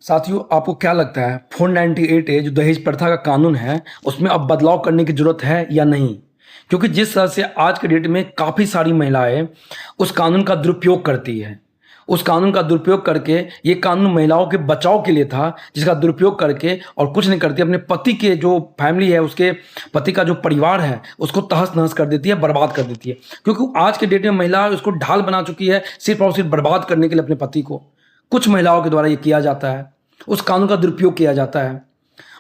साथियों, आपको क्या लगता है 498 ए जो दहेज प्रथा का कानून है उसमें अब बदलाव करने की जरूरत है या नहीं? क्योंकि जिस तरह से आज के डेट में काफ़ी सारी महिलाएं उस कानून का दुरुपयोग करती है। उस कानून का दुरुपयोग करके, ये कानून महिलाओं के बचाव के लिए था, जिसका दुरुपयोग करके और कुछ नहीं करती, अपने पति के जो फैमिली है, उसके पति का जो परिवार है उसको तहस नहस कर देती है, बर्बाद कर देती है। क्योंकि आज के डेट में महिला उसको ढाल बना चुकी है सिर्फ और सिर्फ बर्बाद करने के लिए अपने पति को। कुछ महिलाओं के द्वारा ये किया जाता है, उस कानून का दुरुपयोग किया जाता है।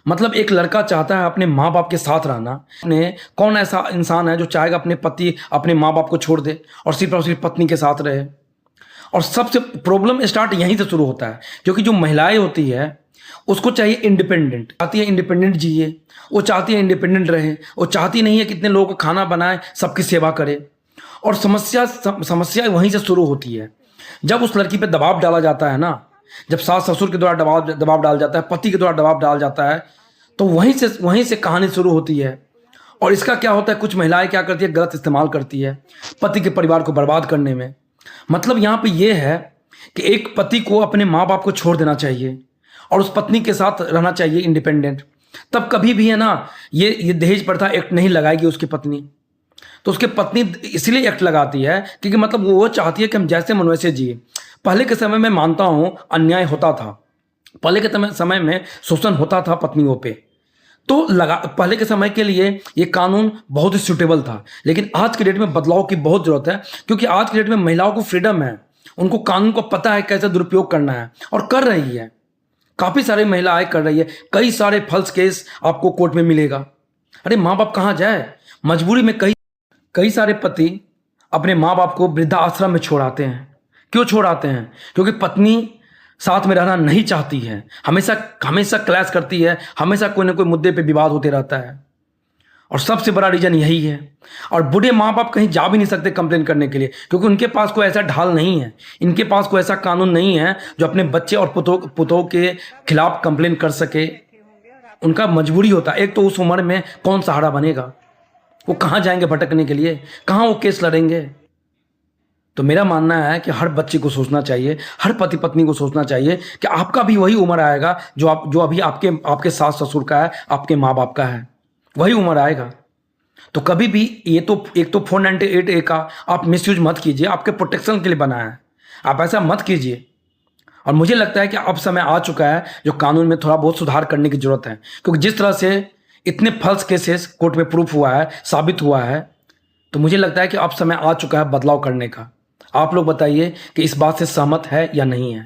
मतलब एक लड़का चाहता है अपने माँ बाप के साथ रहना। अपने कौन ऐसा इंसान है जो चाहेगा अपने पति अपने माँ बाप को छोड़ दे और सिर्फ पत्नी के साथ रहे? और सबसे प्रॉब्लम स्टार्ट यहीं से शुरू होता है, क्योंकि जो महिलाएं होती है उसको चाहिए इंडिपेंडेंट, चाहती है इंडिपेंडेंट जिए, वो चाहती है इंडिपेंडेंट रहे, वो चाहती नहीं है कितने लोगों का खाना बनाए, सबकी सेवा करे। और समस्या वहीं से शुरू होती है जब उस लड़की पे दबाव डाला जाता है ना, जब सास ससुर के द्वारा दबाव डाल जाता है, पति के द्वारा दबाव डाल जाता है, तो वहीं से कहानी शुरू होती है। और इसका क्या होता है, कुछ महिलाएं क्या करती है, गलत इस्तेमाल करती है पति के परिवार को बर्बाद करने में। मतलब यहाँ पे ये है कि एक पति को अपने माँ बाप को छोड़ देना चाहिए और उस पत्नी के साथ रहना चाहिए इंडिपेंडेंट। तब कभी भी है ना, ये दहेज प्रथा एक्ट नहीं लगाएगी उसकी पत्नी। तो उसकी पत्नी इसलिए एक्ट लगाती है क्योंकि मतलब वो चाहती है कि हम जैसे मन वैसे जिए। पहले के समय में मानता हूं अन्याय होता था, पहले के समय में शोषण होता था पत्नियों पे, तो पहले के समय के लिए ये कानून बहुत ही सूटेबल था। लेकिन आज के डेट में बदलाव की बहुत जरूरत है, क्योंकि आज के डेट में महिलाओं को फ्रीडम है, उनको कानून को पता है कैसे दुरुपयोग करना है और कर रही है। काफ़ी सारी महिलाएं कर रही है। कई सारे फल्स केस आपको कोर्ट में मिलेगा। अरे माँ बाप कहाँ जाए, मजबूरी में कई सारे पति अपने माँ बाप को वृद्धाश्रम में छोड़ आते हैं। क्यों छोड़ आते हैं? क्योंकि पत्नी साथ में रहना नहीं चाहती है, हमेशा क्लैश करती है, हमेशा कोई ना कोई मुद्दे पे विवाद होते रहता है। और सबसे बड़ा रीजन यही है। और बूढ़े माँ बाप कहीं जा भी नहीं सकते कंप्लेन करने के लिए, क्योंकि उनके पास कोई ऐसा ढाल नहीं है, इनके पास कोई ऐसा कानून नहीं है जो अपने बच्चे और पुतों के खिलाफ कंप्लेन कर सके। उनका मजबूरी होता है। एक तो उस उम्र में कौन सहारा बनेगा, वो कहाँ जाएंगे भटकने के लिए, कहाँ वो केस लड़ेंगे? तो मेरा मानना है कि हर बच्चे को सोचना चाहिए, हर पति पत्नी को सोचना चाहिए कि आपका भी वही उम्र आएगा जो अभी आपके सास ससुर का है, आपके माँ बाप का है, वही उम्र आएगा। तो कभी भी एक तो 498 ए का आप मिसयूज मत कीजिए, आपके प्रोटेक्शन के लिए बना है, आप ऐसा मत कीजिए। और मुझे लगता है कि अब समय आ चुका है जो कानून में थोड़ा बहुत सुधार करने की जरूरत है, क्योंकि जिस तरह से इतने फल्स केसेस कोर्ट में प्रूफ हुआ है, साबित हुआ है, तो मुझे लगता है कि अब समय आ चुका है बदलाव करने का। आप लोग बताइए कि इस बात से सहमत है या नहीं है?